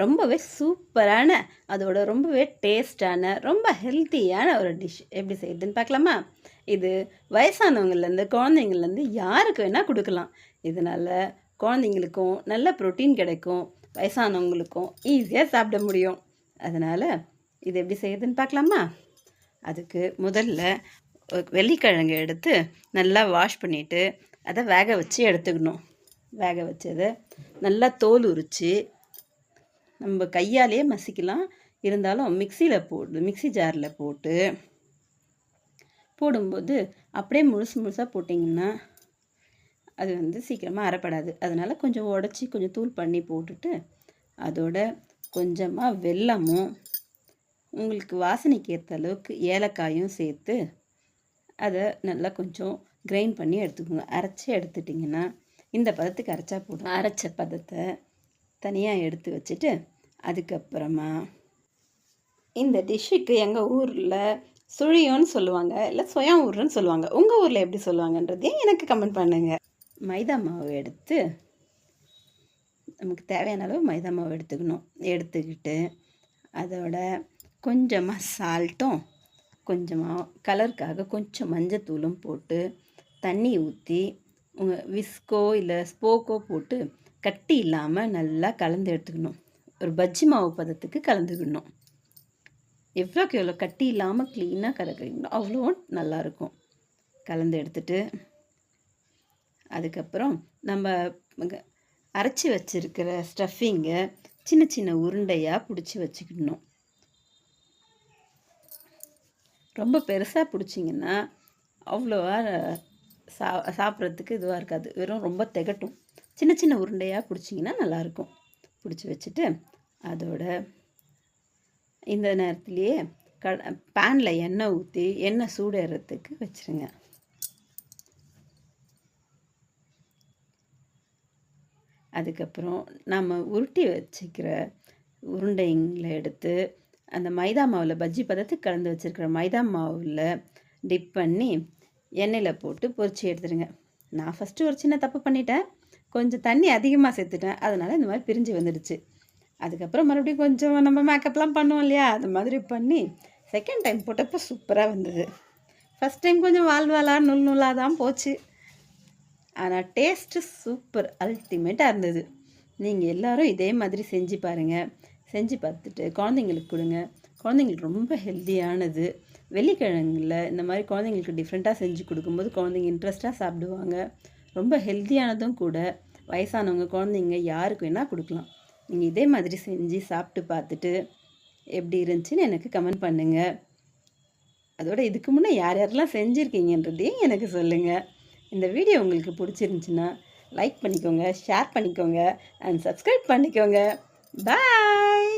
ரொம்பவே சூப்பரான, அதோட ரொம்பவே டேஸ்ட்டான, ரொம்ப ஹெல்த்தியான ஒரு டிஷ் எப்படி செய்யுதுன்னு பார்க்கலாமா? இது வயசானவங்கள்லேருந்து, குழந்தைங்கள்லேருந்து யாருக்கு வேணால் கொடுக்கலாம். இதனால் குழந்தைங்களுக்கும் நல்ல ப்ரோட்டீன் கிடைக்கும், வயசானவங்களுக்கும் ஈஸியாக சாப்பிட முடியும். அதனால் இது எப்படி செய்யுதுன்னு பார்க்கலாமா? அதுக்கு முதல்ல வெள்ளிக்கிழங்கு எடுத்து நல்லா வாஷ் பண்ணிவிட்டு அதை வேக வச்சு எடுத்துக்கணும். வேக வச்சதை நல்லா தோல் உரித்து நம்ம கையாலேயே மசிக்கலாம். இருந்தாலும் மிக்ஸி ஜாரில் போடும்போது அப்படியே முழுசாக போட்டிங்கன்னா அது சீக்கிரமாக அரைப்படாது. அதனால் கொஞ்சம் உடச்சி கொஞ்சம் தூள் பண்ணி போட்டுட்டு அதோட கொஞ்சமாக வெல்லமும் உங்களுக்கு வாசனைக்கு ஏற்ற அளவுக்கு ஏலக்காயும் சேர்த்து அதை நல்லா கொஞ்சம் கிரைண்ட் பண்ணி எடுத்துக்கோங்க. அரைச்சி எடுத்துட்டிங்கன்னா இந்த பதத்துக்கு அரைச்சா போதும். அரைச்ச பதத்தை தனியாக எடுத்து வச்சுட்டு அதுக்கப்புறமா இந்த டிஷ்ஷுக்கு எங்கள் ஊரில் சுழியோன்னு சொல்லுவாங்க, இல்லை சொயா ஊருன்னு சொல்லுவாங்க. உங்கள் ஊரில் எப்படி சொல்லுவாங்கன்றதையும் எனக்கு கமெண்ட் பண்ணுங்கள். மைதா மாவு எடுத்து நமக்கு தேவையான அளவு மைதா மாவு எடுத்துக்கிட்டு அதோட கொஞ்சமாக சால்ட்டும் கொஞ்சமாக கலருக்காக கொஞ்சம் மஞ்சத்தூளும் போட்டு தண்ணி ஊற்றி உங்கள் விஸ்கோ இல்லை ஸ்போக்கோ போட்டு கட்டி இல்லாமல் நல்லா கலந்து எடுத்துக்கணும். ஒரு பஜ்ஜி மாவு பதத்துக்கு கலந்துக்கணும். எவ்வளோக்கு எவ்வளோ கட்டி இல்லாமல் க்ளீனாக கலக்கிறீங்களோ அவ்வளோ நல்லாயிருக்கும். கலந்து எடுத்துட்டு அதுக்கப்புறம் நம்ம அரைச்சி வச்சுருக்கிற ஸ்டஃபிங்கை சின்ன சின்ன உருண்டையாக பிடிச்சி வச்சுக்கணும். ரொம்ப பெருசாக பிடிச்சிங்கன்னா அவ்வளோவா சாப்பிட்றதுக்கு இதுவாக இருக்காது, வெறும் ரொம்ப திகட்டும். சின்ன சின்ன உருண்டையாக பிடிச்சிங்கன்னா நல்லாயிருக்கும். பிடிச்சி வச்சுட்டு அதோட இந்த நேரத்துலையே பேனில் எண்ணெய் ஊற்றி எண்ணெய் சூடேறதுக்கு வச்சுருங்க. அதுக்கப்புறம் நம்ம உருட்டி வச்சுக்கிற உருண்டைங்களை எடுத்து அந்த மைதா மாவில் பஜ்ஜி பதத்துக்கு கலந்து வச்சுருக்கிற மைதா மாவில் டிப் பண்ணி எண்ணெயில் போட்டு பொரிச்சு எடுத்துருங்க. நான் ஃபஸ்ட்டு ஒரு சின்ன தப்பு பண்ணிட்டேன், கொஞ்சம் தண்ணி அதிகமாக சேர்த்துட்டேன். அதனால் இந்த மாதிரி பிரிஞ்சு வந்துடுச்சு. அதுக்கப்புறம் மறுபடியும் கொஞ்சம் நம்ம மேக்கப்லாம் பண்ணுவோம் இல்லையா, அது மாதிரி பண்ணி செகண்ட் டைம் போட்டப்போ சூப்பராக வந்தது. ஃபஸ்ட் டைம் கொஞ்சம் வால் நூலாக தான் போச்சு. ஆனால் டேஸ்ட்டு சூப்பர் அல்டிமேட்டாக இருந்தது. நீங்கள் எல்லோரும் இதே மாதிரி செஞ்சு பாருங்கள். செஞ்சு பார்த்துட்டு குழந்தைங்களுக்கு கொடுங்க. குழந்தைங்களுக்கு ரொம்ப ஹெல்த்தியானது. வெள்ளிக்கிழங்குல இந்த மாதிரி குழந்தைங்களுக்கு டிஃப்ரெண்ட்டாக செஞ்சு கொடுக்கும்போது குழந்தைங்க இன்ட்ரெஸ்ட்டாக சாப்பிடுவாங்க. ரொம்ப ஹெல்த்தியானதும் கூட. வயசானவங்க குழந்தைங்க யாருக்கு வேணால் கொடுக்கலாம். நீங்கள் இதே மாதிரி செஞ்சு சாப்பிட்டு பார்த்துட்டு எப்படி இருந்துச்சுன்னு எனக்கு கமெண்ட் பண்ணுங்கள். அதோட இதுக்கு முன்னே யார் யாரெல்லாம் செஞ்சுருக்கீங்கன்றதையும் எனக்கு சொல்லுங்கள். இந்த வீடியோ உங்களுக்கு பிடிச்சிருந்துச்சின்னா லைக் பண்ணிக்கோங்க, ஷேர் பண்ணிக்கோங்க அண்ட் சப்ஸ்கிரைப் பண்ணிக்கோங்க. பாய்.